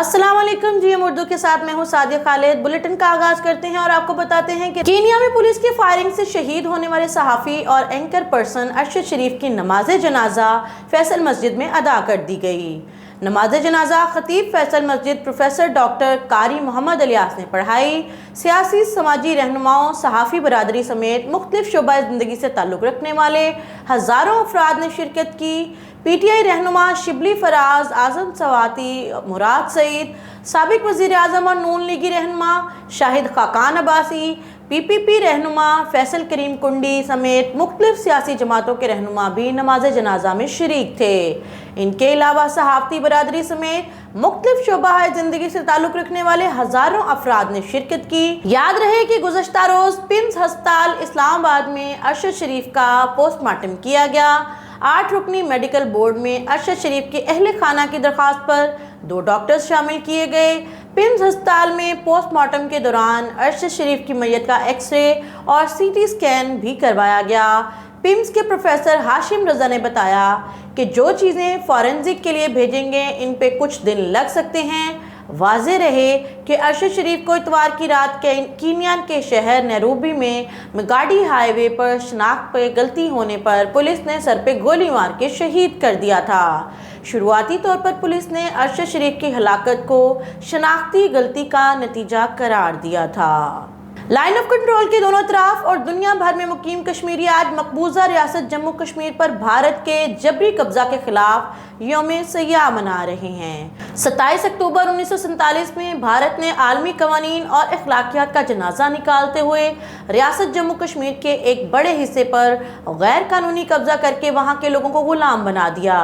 अस्सलाम वालेकुम जी, हम उर्दू के साथ मैं हूँ सादिया खालिद। बुलेटिन का आगाज करते हैं और आपको बताते हैं कि कीनिया में पुलिस की फायरिंग से शहीद होने वाले सहाफ़ी और एंकर पर्सन अरशद शरीफ की नमाज जनाजा फैसल मस्जिद में अदा कर दी गई। नमाज जनाजा खतीब फैसल मस्जिद प्रोफेसर डॉक्टर कारी मोहम्मद इलियास ने पढ़ाई। सियासी समाजी रहनुमाओं, सहाफ़ी बरादरी समेत मुख्तलिफ शोबा ज़िंदगी से ताल्लुक़ रखने वाले हज़ारों अफराद ने शिरकत की। PTI रहनुमा शिबली फराज, आज़म सवाती, मुराद सईद, साबिक वज़ीर आज़म और नून लीगी रहनुमा शाहिद खाकान अब्बासी, PPP रहनुमा फैसल करीम कुंडी समेत मुख्तलिफ सियासी जमातों के रहनुमा भी नमाज जनाजा में शरीक थे। इनके अलावा सहाफ़ती बरादरी समेत मुख्तलिफ शोबा ज़िंदगी से ताल्लुक़ रखने वाले हज़ारों अफराद ने शिरकत की। याद रहे कि गुज़श्ता रोज़ पिम्स हस्पताल इस्लामाबाद में अरशद शरीफ का पोस्टमार्टम किया गया। 8 रुकनी मेडिकल बोर्ड में अरशद शरीफ के अहले खाना की दरख्वास्त पर 2 डॉक्टर्स शामिल किए गए। पिम्स अस्पताल में पोस्टमार्टम के दौरान अरशद शरीफ की मैयत का एक्सरे और CT स्कैन भी करवाया गया। पिम्स के प्रोफेसर हाशिम रजा ने बताया कि जो चीज़ें फॉरेंसिक के लिए भेजेंगे इन पे कुछ दिन लग सकते हैं। वाज़े रहे कि अरशद शरीफ को इतवार की रात कीनिया के शहर नैरोबी में मिगाडी हाईवे पर शनाख्त पर गलती होने पर पुलिस ने सर पे गोली मार के शहीद कर दिया था। शुरुआती तौर पर पुलिस ने अरशद शरीफ की हलाकत को शनाख्ती गलती का नतीजा करार दिया था। लाइन ऑफ कंट्रोल के दोनों तरफ और दुनिया भर में मुकीम कश्मीरी आज मकबूजा रियासत जम्मू कश्मीर पर भारत के जबरी कब्जा के खिलाफ यौम सयाह मना रहे हैं। 27 अक्टूबर 1947 में भारत ने आलमी कवानीन और अखलाकियात का जनाजा निकालते हुए रियासत जम्मू कश्मीर के एक बड़े हिस्से पर गैर कानूनी कब्जा करके वहाँ के लोगों को गुलाम बना दिया।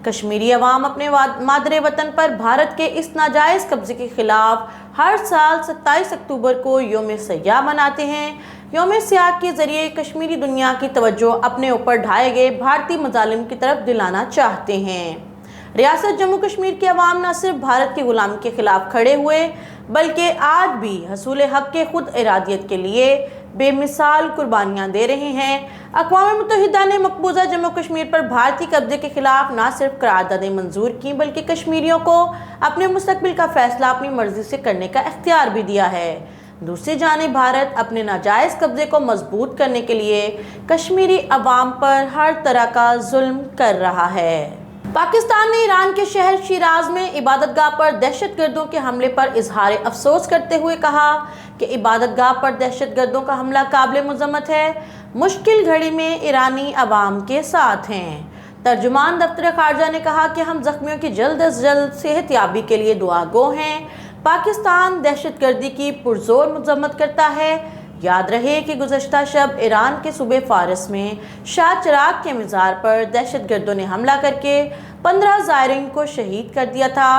कश्मीरी अवाम अपने मादरे वतन पर भारत के इस नाजायज़ कब्जे के खिलाफ हर साल 27 अक्टूबर को यौम सयाह मनाते हैं। यौम सयाह के ज़रिए कश्मीरी दुनिया की तवज्जो अपने ऊपर ढाए गए भारतीय मज़ालिम की तरफ दिलाना चाहते हैं। रियासत जम्मू कश्मीर के अवाम न सिर्फ भारत की गुलामी के खिलाफ खड़े हुए बल्कि आज भी हसूल हक के खुद इरादियत के लिए बेमिसाल कुर्बानियाँ दे रहे हैं। अक़वाम मुत्तहिदा ने मकबूजा जम्मू कश्मीर पर भारतीय कब्जे के खिलाफ न सिर्फ करारदादें मंजूर की बल्कि कश्मीरियों को अपने मुस्तकबिल का फैसला अपनी मर्जी से करने का इख्तियार भी दिया है। दूसरी जानिब भारत अपने नाजायज़ कब्जे को मजबूत करने के लिए कश्मीरी अवाम पर हर तरह का जुल्म कर रहा है। पाकिस्तान ने ईरान के शहर शिराज में इबादतगाह पर दहशतगर्दों के हमले पर इजहार अफसोस करते हुए कहा कि इबादतगाह पर दहशतगर्दों का हमला काबिल मज़म्मत है। मुश्किल घड़ी में ईरानी अवाम के साथ हैं। तर्जुमान दफ्तर खारजा ने कहा कि हम जख्मियों की जल्द अज जल्द सेहतयाबी के लिए दुआगो हैं। पाकिस्तान दहशतगर्दी की पुरजोर मज़म्मत करता है। याद रहे कि गुज़श्ता शब ईरान के सूबे फारिस में शाह चिराग के मज़ार पर दहशतगर्दों ने हमला करके 15 ज़ायरीन को शहीद कर दिया था।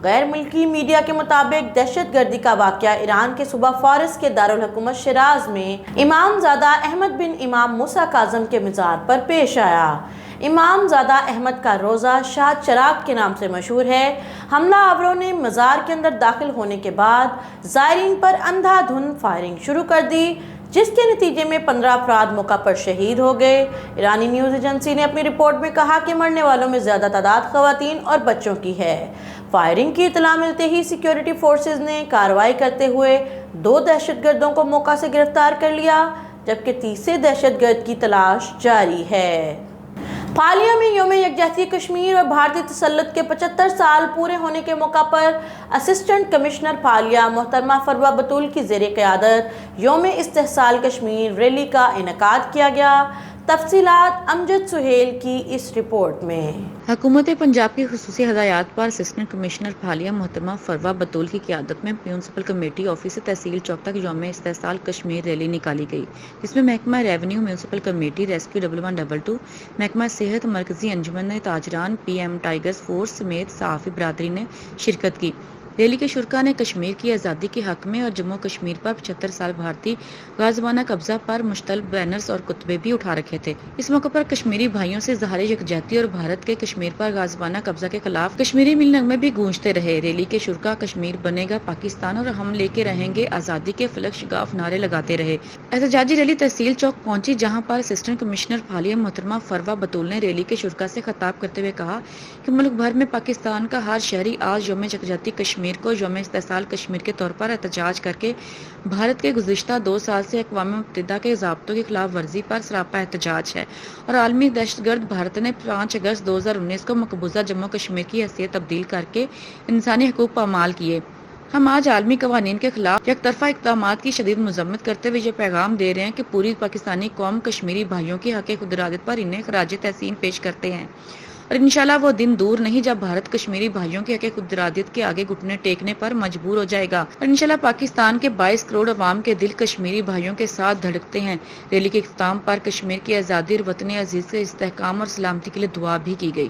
गैर मुल्की मीडिया के मुताबिक दहशतगर्दी का वाक़या ईरान के सूबा फारिस के दारुल हुकूमत शिराज में इमामज़ादा अहमद बिन इमाम मूसा काज़म के मज़ार पर पेश आया। इमामज़ादा अहमद का रोज़ा शाह चिराग के नाम से मशहूर है। हमला आवरों ने मज़ार के अंदर दाखिल होने के बाद ज़ायरीन पर अंधाधुंध फायरिंग शुरू कर दी, जिसके नतीजे में 15 अफराद मौका पर शहीद हो गए। ईरानी न्यूज़ एजेंसी ने अपनी रिपोर्ट में कहा कि मरने वालों में ज़्यादा तादाद ख़वातीन और बच्चों की है। फायरिंग की इत्तला मिलते ही सिक्योरिटी फोर्सेज ने कार्रवाई करते हुए 2 दहशतगर्दों को मौका से गिरफ्तार कर लिया, जबकि तीसरे दहशतगर्द की तलाश जारी है। फालिया में यौम यकजहती कश्मीर और भारतीय तसल्लुत के 75 साल पूरे होने के मौका पर असिस्टेंट कमिश्नर फालिया मोहतरमा फरवा बतूल की ज़ेरे क़यादत यौम इस्तेहसाल कश्मीर रैली का इनेकाद किया गया। तफसीलात अमजद सुहेल की इस रिपोर्ट में। हुकूमत पंजाब की खुसूसी हदायत पर असिस्टेंट कमिश्नर फालिया मोहतरमा फरवा बतूल की क़यादत में म्यूनसिपल कमेटी ऑफिस से तहसील चौक तक यौम इस्तेहसाल कश्मीर रैली निकाली गई, जिसमें महकमा रेवेन्यू, म्यूनसिपल कमेटी, रेस्क्यू 1122, महकमा सेहत, मरकजी अंजुमन ताजरान, PM टाइगर्स फोर्स समेत सहाफ़ी बरादरी ने शिरकत की। रैली के शुरका ने कश्मीर की आज़ादी के हक में और जम्मू कश्मीर पर 75 साल भारतीय गाज़बाना कब्जा पर मुश्तल बैनर्स और कुतबे भी उठा रखे थे। इस मौके पर कश्मीरी भाइयों से इज़हार यकजहती और भारत के कश्मीर पर गाज़बाना कब्जा के खिलाफ कश्मीरी मिल नगमे भी गूंजते रहे। रैली के शुरका कश्मीर बनेगा पाकिस्तान और हम लेके रहेंगे आज़ादी के फलक शिगाफ नारे लगाते रहे। एहतजाजी रैली तहसील चौक पहुंची, जहां पर असिस्टेंट कमिश्नर फालिया मोहतरमा फरवा बतूल ने रैली के शुरका से खिताब करते हुए कहा कि मुल्क भर में पाकिस्तान का हर शहरी आज यौम यकजहती कश्मीर کشمیر کو یوم استحصال کشمیر کے طور پر احتجاج کر کے بھارت کے گزشتہ 2 سال سے اقوام متحدہ کے ضابطوں کی خلاف ورزی پر سراپا احتجاج ہے اور عالمی دہشت گرد بھارت نے 5 اگست 2019 کو مقبوضہ جموں کشمیر کی حیثیت تبدیل کر کے انسانی حقوق پامال کیے۔ ہم آج عالمی قوانین کے خلاف یک طرفہ اقدامات کی شدید مذمت کرتے ہوئے یہ پیغام دے رہے ہیں کہ پوری پاکستانی قوم کشمیری بھائیوں کی حق خود ارادت پر انہیں خراج تحسین پیش کرتے ہیں اور انشاءاللہ وہ دن دور نہیں جب بھارت کشمیری بھائیوں کی حق خود ارادت کے آگے گھٹنے ٹیکنے پر مجبور ہو جائے گا اور انشاءاللہ پاکستان کے 22 کروڑ عوام کے دل کشمیری بھائیوں کے ساتھ دھڑکتے ہیں۔ ریلی کے اختتام پر کشمیر کی آزادی اور وطن عزیز سے استحکام اور سلامتی کے لیے دعا بھی کی گئی۔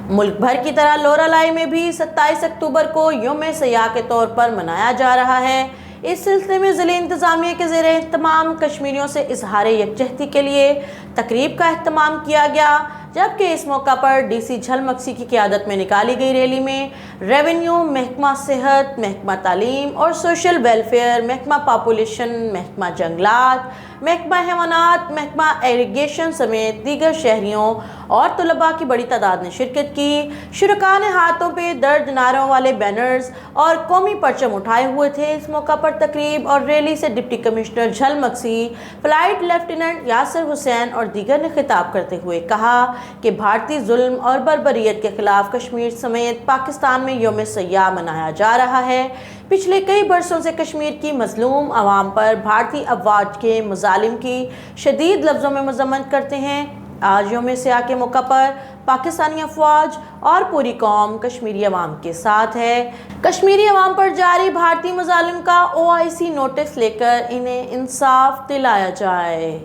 ملک بھر کی طرح لورالائی میں بھی 27 اکتوبر کو یوم سیاح کے طور پر منایا جا رہا ہے۔ اس سلسلے میں ضلع انتظامیہ کے زیر اہتمام کشمیریوں سے اظہار یکجہتی کے لیے تقریب کا اہتمام کیا گیا، جبکہ اس موقع پر ڈی سی جھل مکسی کی قیادت میں نکالی گئی ریلی میں ریونیو، محکمہ صحت، محکمہ تعلیم اور سوشل ویلفیئر، محکمہ پاپولیشن، محکمہ جنگلات، محکمہ حیوانات، محکمہ ایریگیشن سمیت دیگر شہریوں اور طلباء کی بڑی تعداد نے شرکت کی۔ شرکاء نے ہاتھوں پہ درج نعروں والے بینرز اور قومی پرچم اٹھائے ہوئے تھے۔ اس موقع پر تقریب اور ریلی سے ڈپٹی کمشنر جھل مکسی، فلائٹ لیفٹیننٹ یاسر حسین اور دیگر نے خطاب کرتے ہوئے کہا کہ بھارتی ظلم اور بربریت کے خلاف کشمیر سمیت پاکستان میں یوم سیاح منایا جا رہا ہے۔ پچھلے کئی برسوں سے کشمیر کی مظلوم عوام پر بھارتی افواج کے مظالم کی شدید لفظوں میں مذمت کرتے ہیں۔ آج یوم سیاح کے موقع پر پاکستانی افواج اور پوری قوم کشمیری عوام کے ساتھ ہے۔ کشمیری عوام پر جاری بھارتی مظالم کا OIC نوٹس لے کر انہیں انصاف دلایا جائے۔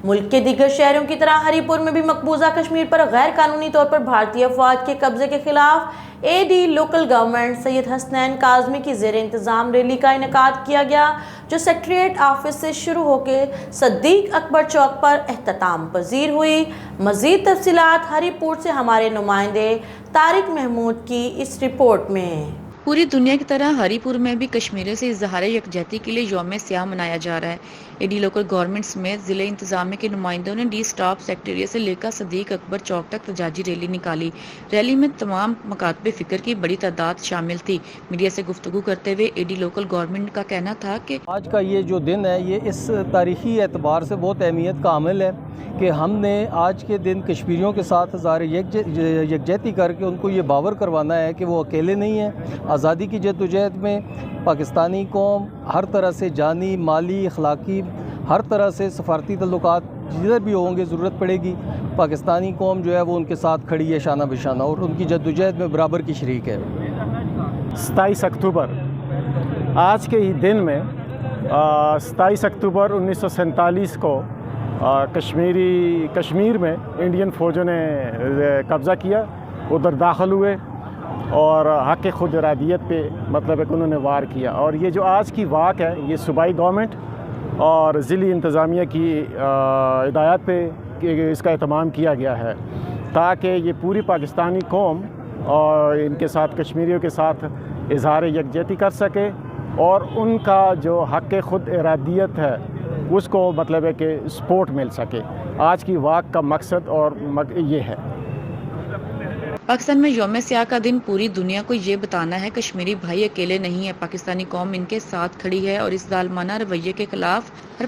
ملک کے دیگر شہروں کی طرح ہری پور میں بھی مقبوضہ کشمیر پر غیر قانونی طور پر بھارتی افواج کے قبضے کے خلاف AD لوکل گورنمنٹ سید حسنین کاظمی کی زیر انتظام ریلی کا انعقاد کیا گیا، جو سیکریٹریٹ آفس سے شروع ہو کے صدیق اکبر چوک پر اختتام پذیر ہوئی۔ مزید تفصیلات ہری پور سے ہمارے نمائندے طارق محمود کی اس رپورٹ میں۔ پوری دنیا کی طرح ہری پور میں بھی کشمیریوں سے اظہار یکجہتی کے لیے یوم سیاح منایا جا رہا ہے۔ AD لوکل گورنمنٹ سمیت ضلع انتظامیہ کے نمائندوں نے ڈی سٹاپ سیکٹریٹ سے لے کر صدیق اکبر چوک تک احتجاجی ریلی نکالی۔ ریلی میں تمام مکاتب فکر کی بڑی تعداد شامل تھی۔ میڈیا سے گفتگو کرتے ہوئے AD لوکل گورنمنٹ کا کہنا تھا کہ آج کا یہ جو دن ہے یہ اس تاریخی اعتبار سے بہت اہمیت کا حامل ہے کہ ہم نے آج کے دن کشمیریوں کے ساتھ اظہار یکجہتی کر کے ان کو یہ باور کروانا ہے کہ وہ اکیلے نہیں ہیں۔ آزادی کی جدوجہد میں پاکستانی قوم ہر طرح سے جانی، مالی، اخلاقی، ہر طرح سے سفارتی تعلقات جدھر بھی ہوں گے ضرورت پڑے گی، پاکستانی قوم جو ہے وہ ان کے ساتھ کھڑی ہے شانہ بشانہ اور ان کی جدوجہد میں برابر کی شریک ہے۔ 27 اکتوبر آج کے ہی دن میں 27 اکتوبر 1947 کو کشمیر میں انڈین فوجوں نے قبضہ کیا، ادھر داخل ہوئے اور حق خود ارادیت پہ مطلب ہے کہ انہوں نے وار کیا۔ اور یہ جو آج کی واک ہے یہ صوبائی گورنمنٹ اور ضلعی انتظامیہ کی ہدایات پہ اس کا اہتمام کیا گیا ہے تاکہ یہ پوری پاکستانی قوم اور ان کے ساتھ کشمیریوں کے ساتھ اظہار یکجہتی کر سکے اور ان کا جو حق خود ارادیت ہے اس کو مطلب ہے کہ سپورٹ مل سکے۔ آج کی واک کا مقصد اور یہ ہے۔ پاکستان میں یوم سیاح کا دن پوری دنیا کو یہ بتانا ہے کشمیری بھائی اکیلے نہیں ہیں، پاکستانی قوم ان کے ساتھ کھڑی ہے اور اس ظالمانہ رویے کے خلاف ہر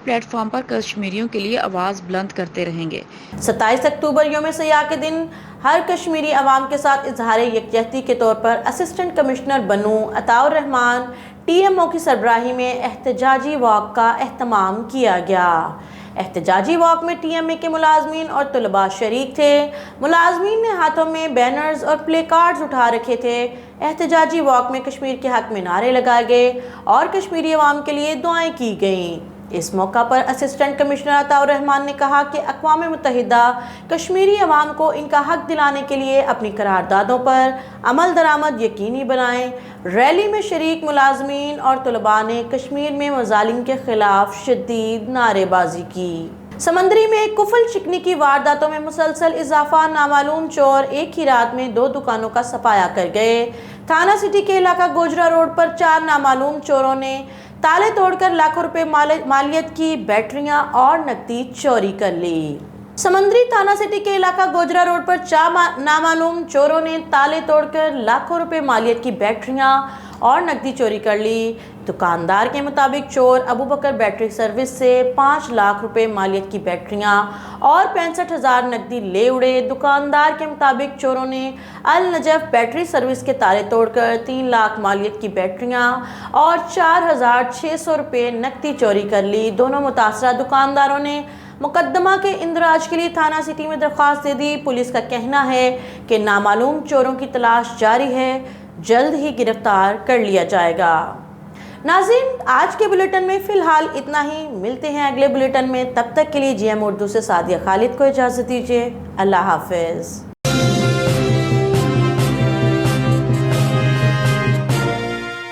پلیٹ فارم پر کشمیریوں کے لیے آواز بلند کرتے رہیں گے۔ 27 اکتوبر یوم سیاح کے دن ہر کشمیری عوام کے ساتھ اظہار یکجہتی کے طور پر اسسٹنٹ کمشنر بنو عطاء الرحمان TMO کی سربراہی میں احتجاجی واک کا اہتمام کیا گیا۔ احتجاجی واک میں TMA کے ملازمین اور طلباء شریک تھے۔ ملازمین نے ہاتھوں میں بینرز اور پلے کارڈز اٹھا رکھے تھے۔ احتجاجی واک میں کشمیر کے حق میں نعرے لگائے گئے اور کشمیری عوام کے لیے دعائیں کی گئیں۔ اس موقع پر اسسٹنٹ کمشنر عطاء الرحمان نے کہا کہ اقوام متحدہ کشمیری عوام کو ان کا حق دلانے کے لیے اپنی قراردادوں پر عمل درآمد یقینی بنائیں۔ ریلی میں شریک ملازمین اور طلباء نے کشمیر میں مظالم کے خلاف شدید نعرے بازی کی۔ سمندری میں کفل چکنی کی وارداتوں میں مسلسل اضافہ، نامعلوم چور ایک ہی رات میں 2 دکانوں کا صفایا کر گئے۔ تھانہ سٹی کے علاقہ گوجرا روڈ پر 4 نامعلوم چوروں نے تالے توڑ کر لاکھوں روپے مالیت کی بیٹریاں اور نقدی چوری کر لی۔ समंदरी थाना सिटी के इलाका गोजरा रोड पर चार नामालूम चोरों ने ताले तोड़कर लाखों रुपए मालियत की बैटरियां और नकदी चोरी कर ली। दुकानदार के मुताबिक चोर अबू बकर बैटरी सर्विस से 5 लाख रुपए मालियत की बैटरियां और 65,000 नकदी ले उड़े। दुकानदार के मुताबिक चोरों ने अल नजफ बैटरी सर्विस के ताले तोड़कर 3 लाख मालियत की बैटरियां और 4,600 रुपए नकदी चोरी कर ली। दोनों मुतासरा दुकानदारों ने मुकदमा के इंदराज के लिए थाना सिटी में दरख्वास्त दे दी। पुलिस का कहना है कि नामालूम चोरों की तलाश जारी है, जल्द ही गिरफ्तार कर लिया जाएगा। नाज़रीन, आज के बुलेटिन में फ़िलहाल इतना ही। मिलते हैं अगले बुलेटिन में, तब तक के लिए GM उर्दू से सादिया खालिद को इजाज़त दीजिए। अल्लाह हाफ़िज़।